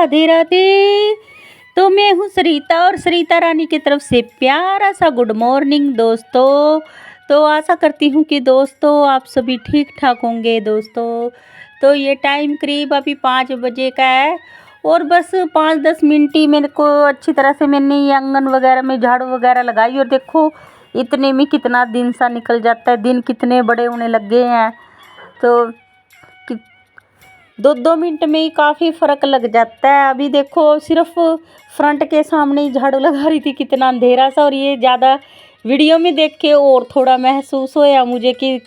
राधे राधे। तो मैं हूँ सरिता और सरिता रानी की तरफ से प्यारा सा गुड मॉर्निंग दोस्तों। तो आशा करती हूँ कि दोस्तों आप सभी ठीक ठाक होंगे दोस्तों। तो ये टाइम करीब अभी 5 बजे का है और बस 5-10 मिनट ही मेरे को अच्छी तरह से मैंने ये आंगन वगैरह में झाड़ू वगैरह लगाई और देखो इतने में कितना दिन सा निकल जाता है, दिन कितने बड़े होने लग गए हैं। तो 2-2 मिनट में ही काफ़ी फ़र्क लग जाता है। अभी देखो सिर्फ फ्रंट के सामने ही झाड़ू लगा रही थी, कितना अंधेरा सा, और ये ज़्यादा वीडियो में देख के और थोड़ा महसूस होया मुझे कि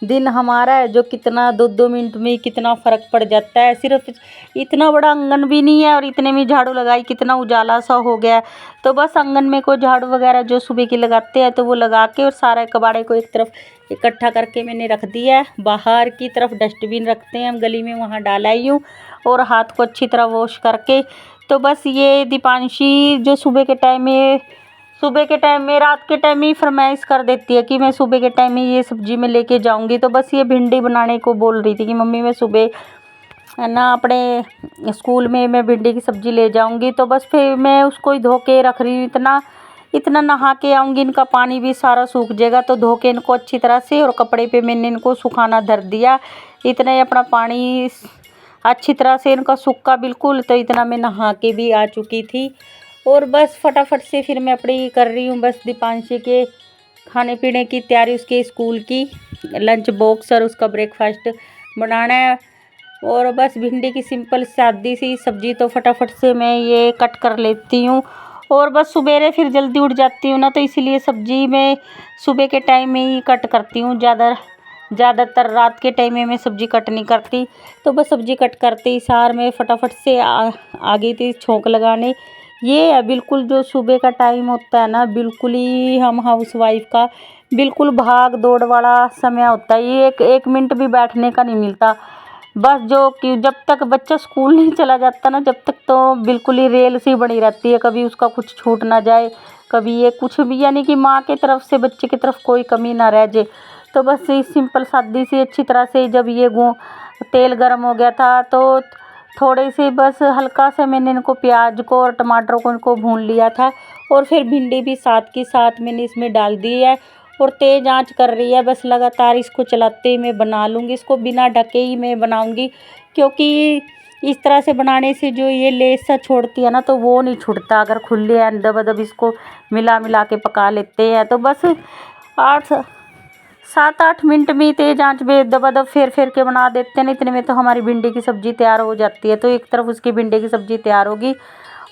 दिन हमारा है जो कितना 2-2 मिनट में ही कितना फ़र्क पड़ जाता है। सिर्फ इतना बड़ा आंगन भी नहीं है और इतने में झाड़ू लगाई, कितना उजाला सा हो गया। तो बस आंगन में को झाड़ू वगैरह जो सुबह की लगाते हैं तो वो लगा के और सारे कबाड़े को एक तरफ इकट्ठा करके मैंने रख दिया है। बाहर की तरफ डस्टबिन रखते हैं हम गली में, वहाँ डाल आई हूँ और हाथ को अच्छी तरह वॉश करके। तो बस ये दीपांशी जो सुबह के टाइम में रात के टाइम में ही फरमाइश कर देती है कि मैं सुबह के टाइम में ये सब्जी में लेके जाऊंगी। तो बस ये भिंडी बनाने को बोल रही थी कि मम्मी मैं सुबह है ना अपने स्कूल में मैं भिंडी की सब्ज़ी ले जाऊंगी। तो बस फिर मैं उसको ही धो के रख रही हूँ। इतना नहा के आऊँगी, इनका पानी भी सारा सूख जाएगा। तो धो के इनको अच्छी तरह से और कपड़े पे मैंने इनको सुखाना धर दिया। इतना ही अपना पानी अच्छी तरह से इनका सूखा बिल्कुल। तो इतना मैं नहा के भी आ चुकी थी और बस फटाफट से फिर मैं अपनी कर रही हूँ बस दीपांशी के खाने पीने की तैयारी, उसके स्कूल की लंच बॉक्स और उसका ब्रेकफास्ट बनाना है। और बस भिंडी की सिंपल सादी सी सब्ज़ी तो फटाफट से मैं ये कट कर लेती हूँ। और बस सुबेरे फिर जल्दी उठ जाती हूँ ना, तो इसीलिए सब्ज़ी मैं सुबह के टाइम में ही कट करती हूँ। ज़्यादातर रात के टाइम में मैं सब्ज़ी कट नहीं करती। तो बस सब्ज़ी कट करते ही सार में फटाफट से आ गई थी छोंक लगाने। ये है बिल्कुल जो सुबह का टाइम होता है ना, बिल्कुल ही हम हाउसवाइफ का बिल्कुल भाग दौड़ वाला समय होता है। ये एक मिनट भी बैठने का नहीं मिलता। बस जो कि जब तक बच्चा स्कूल नहीं चला जाता ना, जब तक तो बिल्कुल ही रेल सी बनी रहती है, कभी उसका कुछ छूट ना जाए, कभी ये कुछ भी, यानी कि माँ की तरफ से बच्चे की तरफ कोई कमी ना रह जाए। तो बस इस सिंपल सादी सी अच्छी तरह से जब ये तेल गर्म हो गया था तो थोड़े से बस हल्का सा मैंने इनको प्याज को और टमाटर को इनको भून लिया था और फिर भिंडी भी साथ के साथ मैंने इसमें डाल दी है और तेज़ आंच कर रही है। बस लगातार इसको चलाते ही मैं बना लूँगी, इसको बिना ढके ही मैं बनाऊँगी, क्योंकि इस तरह से बनाने से जो ये लेस सा छोड़ती है ना तो वो नहीं छूटता। अगर खुले हैं दबा इसको मिला के पका लेते हैं तो बस 7-8 मिनट में तेज़ आंच पे दबा फेर के बना देते हैं। इतने में तो हमारी भिंडी की सब्ज़ी तैयार हो जाती है। तो एक तरफ उसकी भिंडी की सब्ज़ी तैयार होगी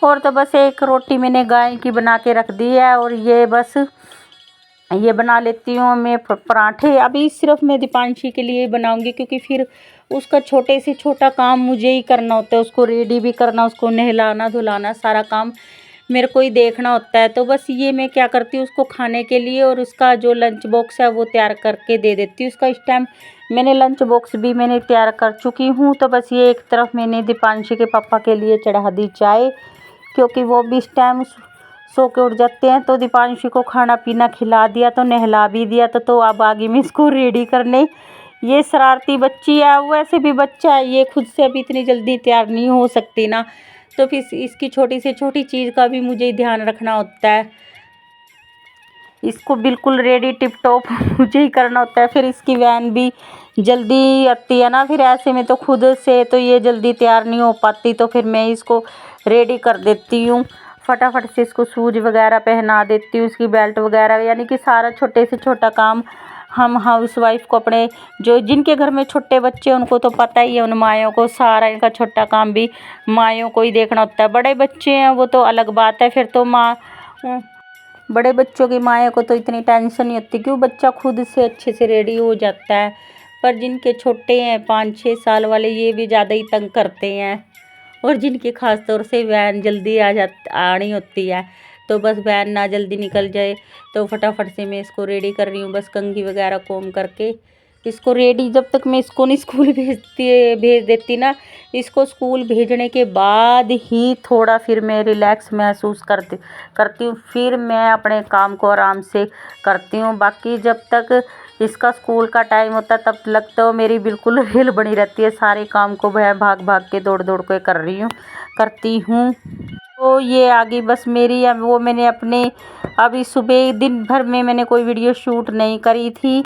और तो बस एक रोटी मैंने गाय की बना के रख दी है और ये बस ये बना लेती हूँ मैं पराठे। अभी सिर्फ मैं दीपांशी के लिए बनाऊंगी, क्योंकि फिर उसका छोटे से छोटा काम मुझे ही करना होता है। उसको रेडी भी करना, उसको नहलाना धुलाना, सारा काम मेरे को ही देखना होता है। तो बस ये मैं क्या करती हूँ उसको खाने के लिए और उसका जो लंच बॉक्स है वो तैयार करके दे देती हूँ। उसका इस टाइम मैंने लंच बॉक्स भी मैंने तैयार कर चुकी हूँ। तो बस ये एक तरफ मैंने दीपांशी के पापा के लिए चढ़ा दी चाय, क्योंकि वो भी इस टाइम सो के उठ जाते हैं। तो दीपांशी को खाना पीना खिला दिया, तो नहला भी दिया। तो अब आगे मैं इसको रेडी करने। ये शरारती बच्ची है, वैसे भी बच्चा है, ये खुद से अभी इतनी जल्दी तैयार नहीं हो सकती ना। तो फिर इसकी छोटी से छोटी चीज़ का भी मुझे ध्यान रखना होता है। इसको बिल्कुल रेडी टिप टॉप मुझे ही करना होता है। फिर इसकी वैन भी जल्दी आती है ना, फिर ऐसे में तो खुद से तो ये जल्दी तैयार नहीं हो पाती। तो फिर मैं इसको रेडी कर देती हूँ, फटाफट से इसको शूज वगैरह पहना देती हूँ, इसकी बेल्ट वगैरह, यानी कि सारा छोटे से छोटा काम हम हाउसवाइफ को, अपने जो जिनके घर में छोटे बच्चे उनको तो पता ही है, उन मायों को सारा इनका छोटा काम भी मायों को ही देखना होता है। बड़े बच्चे हैं वो तो अलग बात है, फिर तो बड़े बच्चों की मायों को तो इतनी टेंशन नहीं होती, क्यों बच्चा खुद से अच्छे से रेडी हो जाता है। पर जिनके छोटे हैं 5-6 साल वाले, ये भी ज़्यादा ही तंग करते हैं। और जिनकी ख़ास तौर से वैन जल्दी आनी होती है, तो बस वैन ना जल्दी निकल जाए तो फटाफट से मैं इसको रेडी कर रही हूँ। बस कंघी वगैरह कोम करके इसको रेडी, जब तक मैं इसको नहीं स्कूल भेज देती ना, इसको स्कूल भेजने के बाद ही थोड़ा फिर मैं रिलैक्स महसूस करती हूँ। फिर मैं अपने काम को आराम से करती हूँ। बाकी जब तक इसका स्कूल का टाइम होता है तब तक तो मेरी बिल्कुल रेल बनी रहती है, सारे काम को मैं भाग के दौड़ के कर रही हूँ। करती हूँ। तो ये आ गई बस मेरी, अब वो मैंने अपने अभी सुबह दिन भर में मैंने कोई वीडियो शूट नहीं करी थी,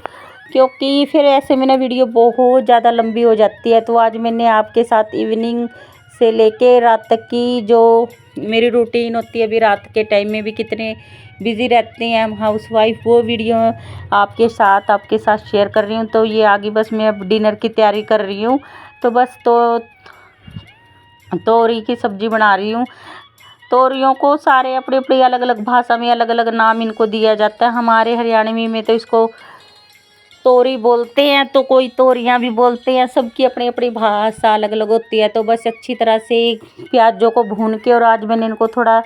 क्योंकि फिर ऐसे में ना वीडियो बहुत ज़्यादा लंबी हो जाती है। तो आज मैंने आपके साथ इवनिंग से लेके रात तक की जो मेरी रूटीन होती है, अभी रात के टाइम में भी कितने बिज़ी रहते हैं हम हाउसवाइफ, वो वीडियो आपके साथ शेयर कर रही हूँ। तो ये आगे बस मैं अब डिनर की तैयारी कर रही हूँ। तो बस तोरी की सब्ज़ी बना रही हूँ। तोरियों को सारे अपनी अपनी अलग अलग भाषा में अलग अलग नाम इनको दिया जाता है। हमारे हरियाणवी में तो इसको तोरी बोलते हैं, तो कोई तोरियां भी बोलते हैं, सबकी अपनी अपनी भाषा अलग अलग होती है। तो बस अच्छी तरह से प्याजों को भून के, और आज मैंने इनको थोड़ा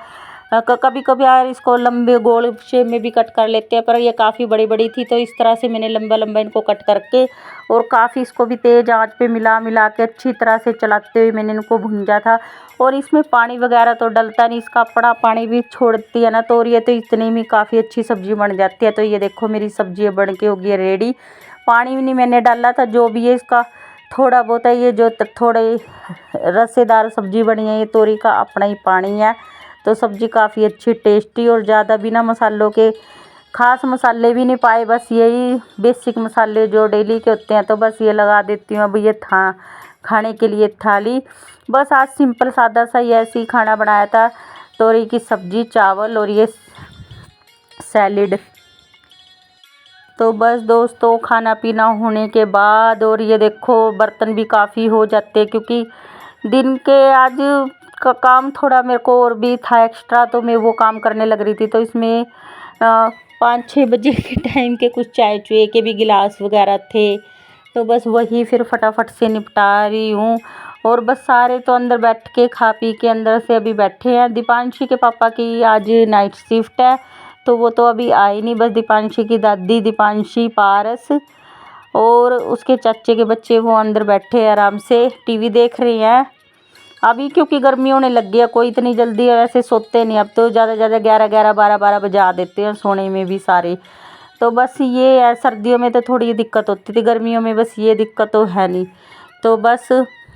कभी कभी यार इसको लंबे गोल शेप में भी कट कर लेते हैं, पर ये काफ़ी बड़ी बड़ी थी तो इस तरह से मैंने लंबा लंबा इनको कट करके, और काफ़ी इसको भी तेज़ आंच पे मिला के अच्छी तरह से चलाते हुए मैंने इनको भूंजा था। और इसमें पानी वगैरह तो डलता नहीं, इसका अपना पानी भी छोड़ती है ना तोरी, तो इतने में काफ़ी अच्छी सब्ज़ी बन जाती है। तो ये देखो मेरी सब्ज़ी बन के होगी रेडी। पानी भी नहीं मैंने डाला था, जो भी है इसका थोड़ा बहुत है, ये जो थोड़े रसेदार सब्ज़ी बनी है, ये तोरी का अपना ही पानी है। तो सब्ज़ी काफ़ी अच्छी टेस्टी, और ज़्यादा बिना मसालों के, ख़ास मसाले भी नहीं पाए, बस यही बेसिक मसाले जो डेली के होते हैं। तो बस ये लगा देती हूँ। अब ये खाने के लिए थाली, बस आज सिंपल सादा सा ही ऐसे ही खाना बनाया था, तोरी की सब्ज़ी, चावल और ये सैलिड। तो बस दोस्तों खाना पीना होने के बाद, और ये देखो बर्तन भी काफ़ी हो जाते हैं, क्योंकि दिन के आज का काम थोड़ा मेरे को और भी था एक्स्ट्रा, तो मैं वो काम करने लग रही थी। तो इसमें 5-6 बजे के टाइम के कुछ चाय चुए के भी गिलास वगैरह थे, तो बस वही फिर फटाफट से निपटा रही हूँ। और बस सारे तो अंदर बैठ के खा पी के अंदर से अभी बैठे हैं। दीपांशी के पापा की आज नाइट शिफ्ट है, तो वो तो अभी आए नहीं, बस दीपांशी की दादी, दीपांशी, पारस और उसके चाचे के बच्चे वो अंदर बैठे आराम से टीवी देख रहे हैं अभी, क्योंकि गर्मी होने लग गई है। कोई इतनी जल्दी वैसे सोते नहीं, अब तो ज़्यादा 11 12 बजा देते हैं सोने में भी सारे। तो बस ये है, सर्दियों में तो थोड़ी दिक्कत होती थी, गर्मियों में बस ये दिक्कत तो है नहीं। तो बस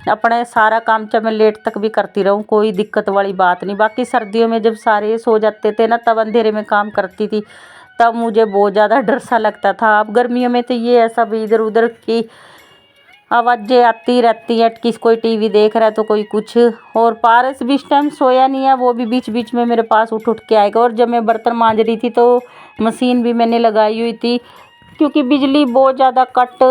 अपने सारा काम चाहे मैं लेट तक भी करती रहूँ, कोई दिक्कत वाली बात नहीं। बाकी सर्दियों में जब सारे सो जाते थे ना, तब अंधेरे में काम करती थी, तब मुझे बहुत ज़्यादा डर सा लगता था। अब गर्मियों में तो ये है, सब इधर उधर की आवाज़ें आती रहती है, किस कोई टीवी देख रहा है तो कोई कुछ। और पारस भी इस टाइम सोया नहीं है, वो भी बीच बीच में मेरे पास उठ के आएगा। और जब मैं बर्तन मांज रही थी तो मशीन भी मैंने लगाई हुई थी, क्योंकि बिजली बहुत ज़्यादा कट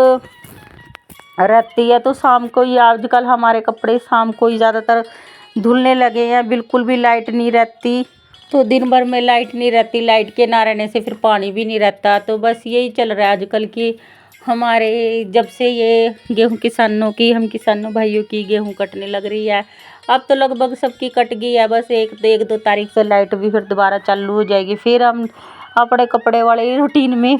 रहती है। तो शाम को ही आजकल हमारे कपड़े शाम को ही ज़्यादातर धुलने लगे हैं, बिल्कुल भी लाइट नहीं रहती। तो दिन भर में लाइट नहीं रहती, लाइट के ना रहने से फिर पानी भी नहीं रहता। तो बस यही चल रहा है आजकल की हमारे, जब से ये गेहूं किसानों की, हम किसानों भाइयों की गेहूं कटने लग रही है। अब तो लगभग सबकी कट गई है, बस एक 2 तारीख से लाइट भी फिर दोबारा चालू हो जाएगी। फिर हम अपने कपड़े वाले रूटीन में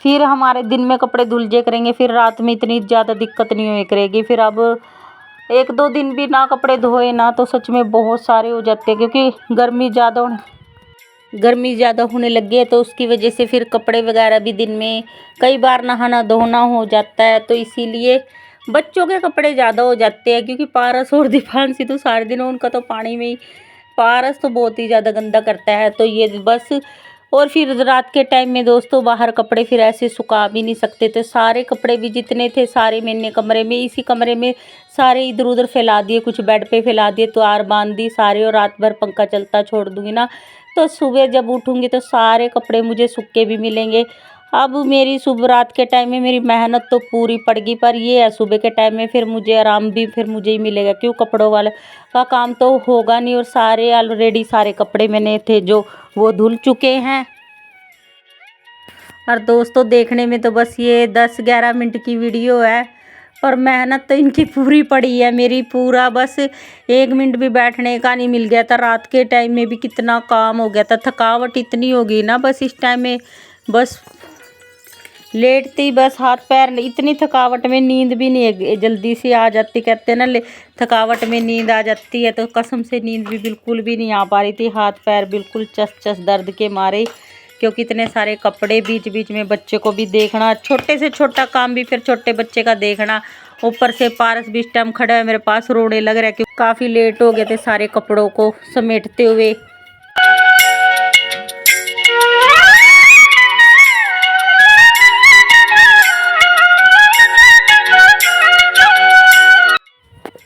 फिर हमारे दिन में कपड़े धुल जाया करेंगे, फिर रात में इतनी ज़्यादा दिक्कत नहीं हुई करेगी। फिर अब 1-2 दिन भी ना कपड़े धोए ना, तो सच में बहुत सारे हो जाते हैं, क्योंकि गर्मी ज़्यादा होने लग गई है। तो उसकी वजह से फिर कपड़े वगैरह भी दिन में कई बार नहाना धोना हो जाता है। तो इसीलिए बच्चों के कपड़े ज़्यादा हो जाते हैं, क्योंकि पारस और दीपांशी तो सारे दिन उनका तो पानी में ही, पारस तो बहुत ही ज़्यादा गंदा करता है। तो ये बस, और फिर रात के टाइम में दोस्तों बाहर कपड़े फिर ऐसे सुखा भी नहीं सकते, तो सारे कपड़े भी जितने थे सारे मैंने कमरे में, इसी कमरे में सारे इधर उधर फैला दिए, कुछ बेड पे फैला दिए, तार बांध दी सारे, और रात भर पंखा चलता छोड़ दूंगी ना, तो सुबह जब उठूंगी तो सारे कपड़े मुझे सूखे भी मिलेंगे। अब मेरी सुबह रात के टाइम में मेरी मेहनत तो पूरी पड़गी, पर ये है सुबह के टाइम में फिर मुझे आराम भी फिर मुझे ही मिलेगा, क्यों कपड़ों वाले का काम तो होगा नहीं। और सारे ऑलरेडी सारे कपड़े मैंने थे जो वो धुल चुके हैं। और दोस्तों देखने में तो बस ये 10-11 मिनट की वीडियो है, पर मेहनत तो इनकी पूरी पड़ी है मेरी, पूरा बस 1 मिनट भी बैठने का नहीं मिल गया था। रात के टाइम में भी कितना काम हो गया था, थकावट इतनी हो गई ना बस इस टाइम में, बस लेटती बस हाथ पैर, इतनी थकावट में नींद भी नहीं जल्दी से आ जाती, कहते हैं ना थकावट में नींद आ जाती है, तो कसम से नींद भी बिल्कुल भी नहीं आ पा रही थी, हाथ पैर बिल्कुल चस चस दर्द के मारे, क्योंकि इतने सारे कपड़े, बीच बीच में बच्चे को भी देखना, छोटे से छोटा काम भी फिर छोटे बच्चे का देखना। ऊपर से पारस भी इस टाइम खड़ा है मेरे पास, रोने लग रहा है क्योंकि काफ़ी लेट हो गए थे सारे कपड़ों को समेटते हुए।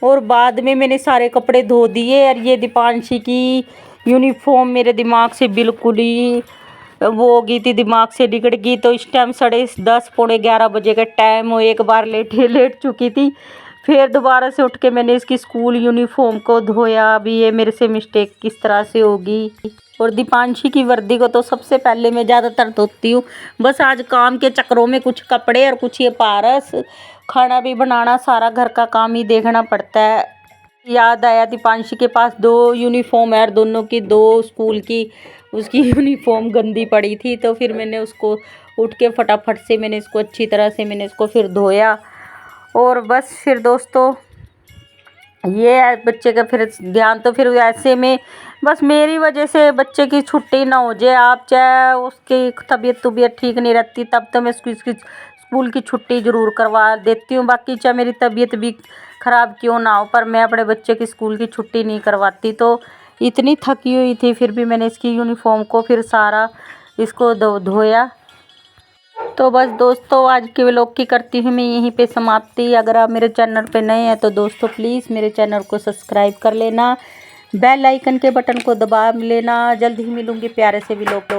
और बाद में मैंने सारे कपड़े धो दिए। और ये दीपांशी की यूनिफॉर्म मेरे दिमाग से बिल्कुल ही वो हो गई थी, दिमाग से निकल गई। तो इस टाइम 10:30 पौने 11 बजे का टाइम हो, एक बार लेट चुकी थी। फिर दोबारा से उठ के मैंने इसकी स्कूल यूनिफॉर्म को धोया। अभी ये मेरे से मिस्टेक किस तरह से होगी। और दीपांशी की वर्दी को तो सबसे पहले मैं ज़्यादातर धोती हूँ। बस आज काम के चक्करों में कुछ कपड़े और कुछ ये पारस, खाना भी बनाना, सारा घर का काम ही देखना पड़ता है। याद आया दीपांशी के पास 2 यूनिफॉर्म है और दोनों की 2 स्कूल की, उसकी यूनिफॉर्म गंदी पड़ी थी। तो फिर मैंने उसको उठ के फटाफट से मैंने इसको अच्छी तरह से मैंने इसको फिर धोया। और बस फिर दोस्तों ये है बच्चे का फिर ध्यान। तो फिर ऐसे में बस मेरी वजह से बच्चे की छुट्टी ना हो जाए। आप चाहे उसकी तबीयत ठीक नहीं रहती तब तो मैं इसकी स्कूल की छुट्टी ज़रूर करवा देती हूँ। बाकी चाहे मेरी तबीयत भी ख़राब क्यों ना हो, पर मैं अपने बच्चे की स्कूल की छुट्टी नहीं करवाती। तो इतनी थकी हुई थी फिर भी मैंने इसकी यूनिफॉर्म को फिर सारा इसको धोया। तो बस दोस्तों आज के व्लॉग की करती हूँ मैं यहीं पे समाप्ति। अगर आप मेरे चैनल पे नए हैं तो दोस्तों प्लीज़ मेरे चैनल को सब्सक्राइब कर लेना, बेल आइकन के बटन को दबा लेना। जल्द ही मिलूँगी प्यारे से व्लॉग।